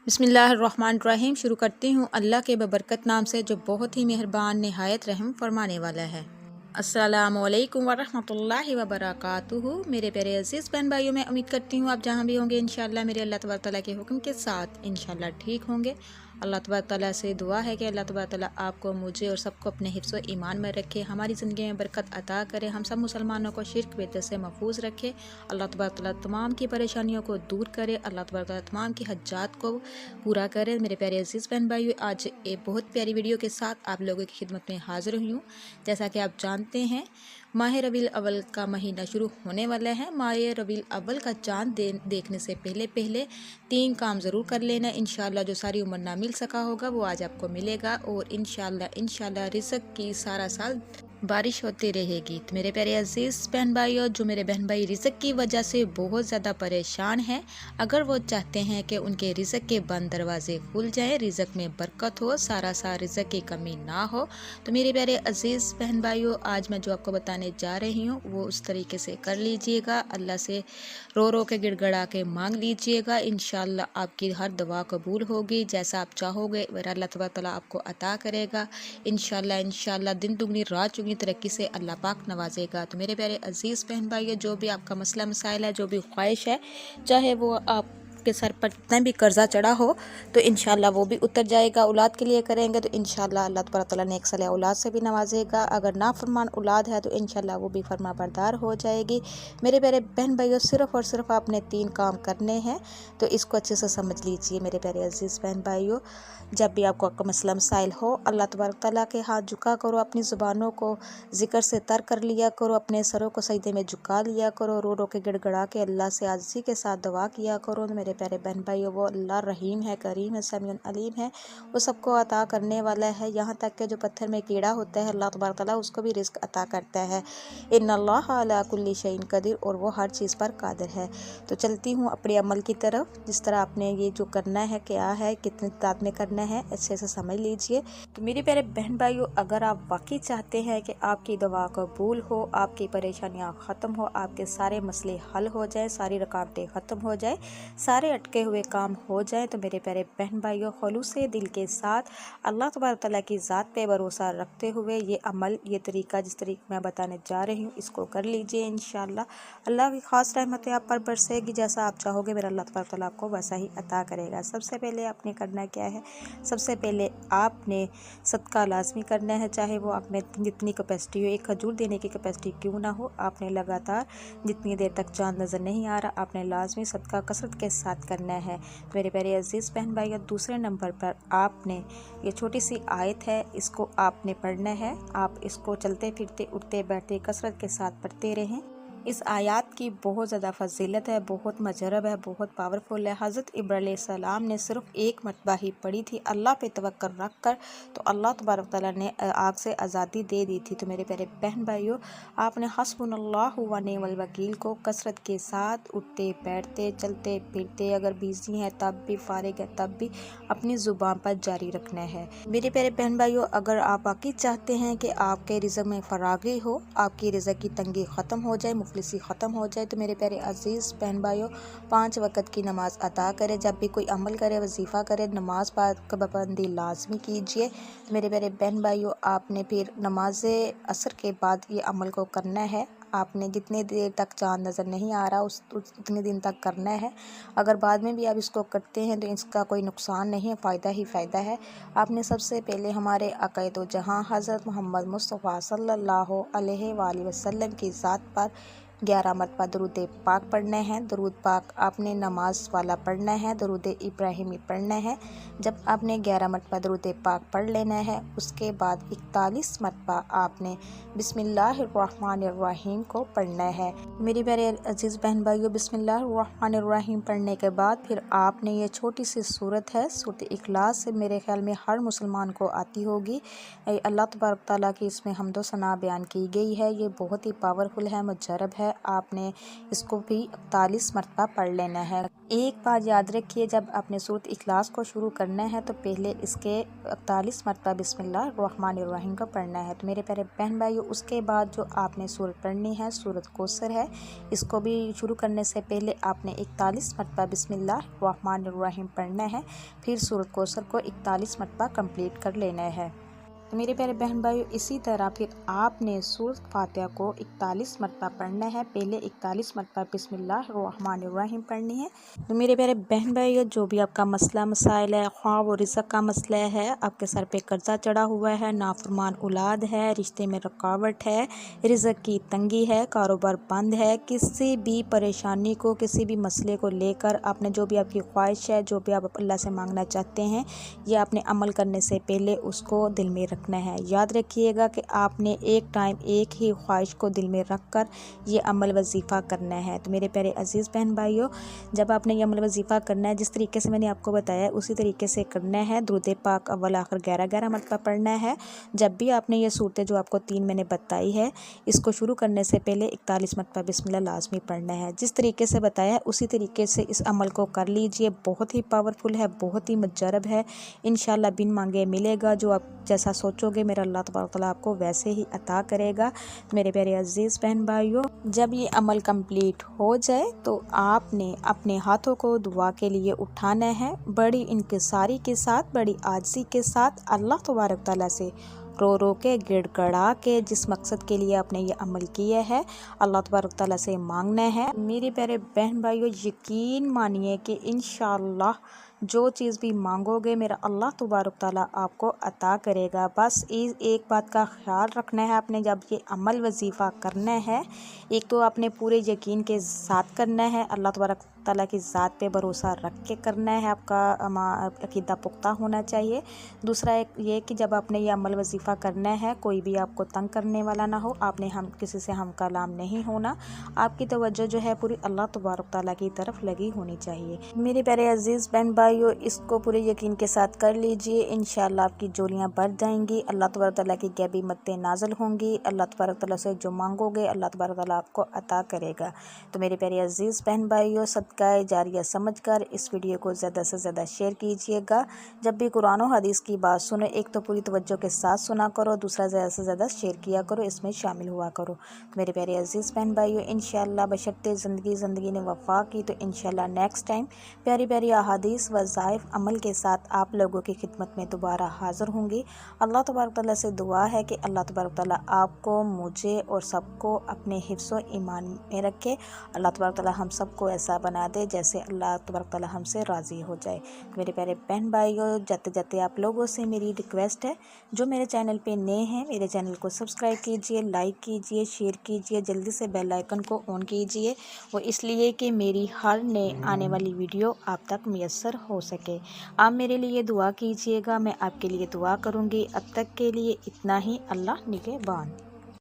बिस्मिल्लाहिर्रहमानिर्रहीम। शुरू करती हूँ अल्लाह के बबरकत नाम से जो बहुत ही मेहरबान निहायत रहम फरमाने वाला है। अस्सलामुअलैकुम वरहमतुल्लाहि वबरकातुहू। मेरे प्यारे अजीज़ बहन भाइयों, मैं उम्मीद करती हूँ आप जहाँ भी होंगे इंशाअल्लाह मेरे अल्लाह तबारक तआला के हुक्म के साथ इंशाअल्लाह ठीक होंगे। अल्लाह तबारक तआला से दुआ है कि अल्लाह तबारक तआला आपको, मुझे और सबको अपने हिफ्ज़ व ईमान में रखे, हमारी ज़िंदगी में बरकत अता करे, हम सब मुसलमानों को शिर्क बिदअत से महफूज रखे। अल्लाह तबारक तआला तमाम की परेशानियों को दूर करे, अल्लाह तबारक तआला तमाम की हज्जात को पूरा करे। मेरे प्यारे अजीज़ बहन भाइयों, आज एक बहुत प्यारी वीडियो के साथ आप लोगों की खिदमत में हाज़िर हुई हूँ। जैसा कि आप जानते हैं, माह रबीउल अव्वल का महीना शुरू होने वाला है। माह रबीउल अव्वल का चाँद देखने से पहले पहले 3 काम ज़रूर कर लेना। इंशाअल्लाह जो सारी उम्र ना मिल सका होगा वो आज आपको मिलेगा, और इंशाअल्लाह रिज़्क़ की सारा साल बारिश होती रहेगी। तो मेरे प्यारे अजीज़ बहन भाइयों, जो मेरे बहन भाई रिज़्क़ की वजह से बहुत ज़्यादा परेशान हैं, अगर वो चाहते हैं कि उनके रिज़्क़ के बंद दरवाज़े खुल जाएँ, रिज़्क़ में बरकत हो, सारा साल रिज़्क़ की कमी ना हो, तो मेरे प्यारे अजीज़ बहन भाइयों, आज मैं जो आपको बताने जा रही हूँ वो उस तरीके से कर लीजिएगा। अल्लाह से रो रो के गिड़गड़ा के मांग लीजिएगा। इंशाअल्लाह आपकी हर दुआ कबूल होगी। जैसा आप चाहोगे वह अल्लाह तबारक तआला आपको अता करेगा। इंशाअल्लाह दिन दुगनी रात चुगनी तरक्की से अल्लाह पाक नवाजेगा। तो मेरे प्यारे अजीज़ बहन भाइयों, जो भी आपका मसला मसाइल है, जो भी ख्वाहिश है, चाहे वो आप के सर पर कितना भी कर्जा चढ़ा हो, तो इंशाअल्लाह वो भी उतर जाएगा। औलाद के लिए करेंगे तो इंशाअल्लाह अल्लाह तबारक तआला नेक सालिह औलाद से भी नवाजेगा। अगर नाफरमान औलाद है तो इंशाअल्लाह वो भी फरमाबरदार हो जाएगी। मेरे प्यारे बहन भाइयों, सिर्फ़ और सिर्फ आपने 3 काम करने हैं, तो इसको अच्छे से समझ लीजिए। मेरे प्यारे अजीज़ बहन भाइयों, जब भी आपको मसला मसाइल हो, अल्लाह तबारक तआला के हाथ झुका करो, अपनी ज़ुबानों को ज़िक्र से तर कर लिया करो, अपने सरों को सजदे में झुका लिया करो, रो रो के गिड़गड़ा के अल्लाह से आजिज़ी के साथ दुआ किया करो। मेरे प्यारे बहन भाइयों, वो अल्लाह रहीम है, करीम है, समीउन अलीम है, वो सबको अता करने वाला है। यहाँ तक कि जो पत्थर में कीड़ा होता है, अल्लाह तबारक तआला उसको भी रिज़्क़ अता करता है। इन्नल्लाह अला कुल्ली शैइन कदीर, और वो हर चीज़ पर कादिर है। तो चलती हूँ अपने अमल की तरफ। जिस तरह आपने ये जो करना है, क्या है, कितनी तादाद में करना है, अच्छे से समझ लीजिए। तो मेरे प्यारे बहन भाइयों, अगर आप वाकई चाहते हैं कि आपकी दुआ कबूल हो, आपकी परेशानियां ख़त्म हो, आपके सारे मसले हल हो जाए, सारी रुकावटें ख़त्म हो जाए, सारे अटके हुए काम हो जाए, तो मेरे प्यारे बहन भाइयों, खुलूस दिल के साथ अल्लाह तबारक तआला की ज़ात पे भरोसा रखते हुए ये अमल, ये तरीका जिस तरीके मैं बताने जा रही हूँ, इसको कर लीजिए। इंशाअल्लाह अल्लाह की ख़ास रहमतें आप पर बरसेगी। जैसा आप चाहोगे मेरा अल्लाह तबारक तआला आपको वैसा ही अता करेगा। सबसे पहले आपने करना क्या है, सबसे पहले आपने सदका लाजमी करना है। चाहे वो आप में जितनी कैपेसिटी हो, एक खजूर देने की कैपेसिटी क्यों ना हो, आपने लगातार जितनी देर तक चांद नज़र नहीं आ रहा, आपने लाजमी सदका कसरत के साथ करना है। मेरे प्यारे अजीज़ बहन भाइयों, दूसरे नंबर पर आपने ये छोटी सी आयत है, इसको आपने पढ़ना है। आप इसको चलते फिरते उठते बैठते कसरत के साथ पढ़ते रहें। इस आयत की बहुत ज़्यादा फजीलत है, बहुत मजरब है, बहुत पावरफुल है। हज़रत इब्राहीम अलैहिस्सलाम ने सिर्फ एक मरतबा ही पढ़ी थी, अल्लाह पे तवक्कुल रख कर, तो अल्लाह तबारक तआला ने आग से आज़ादी दे दी थी। तो मेरे प्यारे बहन भाइयों, आपने हस्बुनल्लाहु व निअमल वकील को कसरत के साथ उठते बैठते चलते फिरते, अगर बिज़ी हैं तब भी, फारिग है तब भी, अपनी ज़ुबान पर जारी रखना है। मेरे प्यारे बहन भाइयों, अगर आप वाकई चाहते हैं कि आपके रिज़्क़ में फरागी हो, आपकी रिज़्क़ की तंगी ख़त्म हो जाए, मुफलिसी ख़त्म हो जाए, तो मेरे प्यारे अजीज़ बहन भाइयों, 5 वक़्त की नमाज़ अदा करें। जब भी कोई अमल करे, वजीफ़ा करे, नमाज पाबंदी लाजमी कीजिए। तो मेरे प्यारे बहन भाइयों, आपने फिर नमाज असर के बाद ये अमल को करना है। आपने जितने देर तक चाँद नज़र नहीं आ रहा उतने दिन तक करना है। अगर बाद में भी आप इसको करते हैं तो इसका कोई नुकसान नहीं है, फ़ायदा ही फ़ायदा है। आपने सबसे पहले हमारे आक़ाए दो जहाँ हज़रत मोहम्मद मुस्तफ़ा सल्लल्लाहु अलैहि वसल्लम की ज़ात पर 11 मरतबा दरूद पाक पढ़ना है। दरूद पाक आपने नमाज वाला पढ़ना है, दरूद इब्राहिमी पढ़ना है। जब आपने 11 मरतबा दरूद पाक पढ़ लेना है, उसके बाद 41 मरतबा आपने बिस्मिल्लाहिर्रहमानिर्रहीम को पढ़ना है। मेरे प्यारे अजीज़ बहन भाइयों, बिस्मिल्लाहिर्रहमानिर्रहीम पढ़ने के बाद फिर आपने ये छोटी सी सूरत है, सूरत इखलास, से मेरे ख्याल में हर मुसलमान को आती होगी। अल्लाह तबारक तआला की इसमें हम्दो सना बयान की गई है। ये बहुत ही पावरफुल है, मुजरब है, है आपने इसको भी 41 मरतबा पढ़ लेना है। एक बात याद रखिए, जब आपने सूरत इखलास को शुरू करना है तो पहले इसके 41 मरतबा बिस्मिल्लाहिर्रहमानिर्रहीम का पढ़ना है। तो मेरे प्यारे बहन भाइयों, उसके बाद जो आपने सूरत पढ़नी है सूरत कौसर है, इसको भी शुरू करने से पहले आपने 41 मरतबा बिस्मिल्लाहिर्रहमानिर्रहीम पढ़ना है। फिर सूरत कौसर को 41 मरतबा कंप्लीट कर लेना है। तो मेरे प्यारे बहन भाइयों, इसी तरह फिर आपने सूरत फातिहा को 41 मरतबा पढ़ना है। पहले 41 मरतबा बिस्मिल्लाहिर्रहमानिर्रहीम पढ़नी है। तो मेरे प्यारे बहन भाइयों, जो भी आपका मसला मसाइल है, ख्वाह वो रिज़्क़ का मसला है, आपके सर पे कर्जा चढ़ा हुआ है, नाफरमान औलाद है, रिश्ते में रुकावट है, रिज़्क़ की तंगी है, कारोबार बंद है, किसी भी परेशानी को, किसी भी मसले को लेकर आपने जो भी आपकी ख्वाहिश है, जो भी आप अल्लाह से मांगना चाहते हैं, ये आपने अमल करने से पहले उसको दिल में रखना है। याद रखिएगा कि आपने एक टाइम एक ही ख्वाहिश को दिल में रख कर ये अमल वजीफ़ा करना है। तो मेरे प्यारे अजीज़ बहन भाइयों, जब आपने ये अमल वजीफ़ा करना है जिस तरीके से मैंने आपको बताया उसी तरीके से करना है। दुरूद पाक अव्वल आखिर 11-11 मरतबा पढ़ना है। जब भी आपने ये सूरतें जो आपको 3 मैंने बताई है, इसको शुरू करने से पहले 41 मरतबा बिस्मिल्लाह लाजमी पढ़ना है। जिस तरीके से बताया है उसी तरीके से इस अमल को कर लीजिए। बहुत ही पावरफुल है, बहुत ही मुजरब है। इंशाल्लाह बिन मांगे मिलेगा। जो आप जैसा सोचोगे मेरा अल्लाह तबारक तआला आपको वैसे ही अता करेगा। मेरे प्यारे अजीज़ बहन भाइयों, जब ये अमल कंप्लीट हो जाए तो आपने अपने हाथों को दुआ के लिए उठाना है, बड़ी इंकिसारी के साथ, बड़ी आजिज़ी के साथ अल्लाह तबारक तआला से रो रो के गिड़गड़ा के जिस मकसद के लिए आपने ये अमल किया है अल्लाह तबारक तआला से मांगना है। मेरे प्यारे बहन भाइयों, यकीन मानिए कि इंशाअल्लाह जो चीज़ भी मांगोगे मेरा अल्लाह तबारक तआला आपको अता करेगा। बस एक बात का ख्याल रखना है, आपने जब ये अमल वजीफ़ा करना है, एक तो आपने पूरे यकीन के साथ करना है, अल्लाह तबारक तआला की ज़ात पे भरोसा रख के करना है, आपका अकीदा पुख्ता होना चाहिए। दूसरा एक ये कि जब आपने ये अमल वजीफ़ा करना है, कोई भी आपको तंग करने वाला ना हो, आपने हम किसी से हम कलाम नहीं होना, आपकी तवज्जो जो है पूरी अल्लाह तबारक तआला की तरफ लगी होनी चाहिए। मेरे प्यारे अजीज़ बहन भाइयों, इसको पूरे यकीन के साथ कर लीजिए। इंशाअल्लाह आपकी जोड़ियाँ बढ़ जाएंगी, अल्लाह तबारक तआला की गैबी मत्ते नाज़िल होंगी, अल्लाह तबारक तआला से जो मांगोगे अल्लाह तबारक तआला आपको अता करेगा। तो मेरे प्यारे अजीज़ बहन भाइयों, सदका जारिया समझकर इस वीडियो को ज़्यादा से ज़्यादा शेयर कीजिएगा। जब भी कुरान और हदीस की बात सुने, एक तो पूरी तवज्जो के साथ सुना करो, दूसरा ज़्यादा से ज़्यादा शेयर किया करो, इसमें शामिल हुआ करो। तो मेरे प्यारे अजीज़ बहन भाइयों, इंशाअल्लाह बशर्ते ज़िंदगी ने वफ़ा की तो इंशाअल्लाह नेक्स्ट टाइम प्यारी प्यारी अहादीस वज़ाइफ अमल के साथ आप लोगों की खिदमत में दोबारा हाज़िर होंगी। अल्लाह तबारक तआला से दुआ है कि अल्लाह तबारक तआला आपको, मुझे और सबको अपने हिफ्ज़ व ईमान में रखे। अल्लाह तबारक तआला हम सबको ऐसा बना दे जैसे अल्लाह तबारक तआला हमसे राज़ी हो जाए। मेरे प्यारे बहन भाइयों, जाते जाते आप लोगों से मेरी रिक्वेस्ट है, जो मेरे चैनल पे नए हैं मेरे चैनल को सब्सक्राइब कीजिए, लाइक कीजिए, शेयर कीजिए, जल्दी से बेल आइकन को ऑन कीजिए। वो इसलिए कि मेरी हर नए आने वाली वीडियो आप तक मैसर हो सके। आप मेरे लिए दुआ कीजिएगा, मैं आपके लिए दुआ करूँगी। अब तक के लिए इतना ही। अल्लाह निगहबान।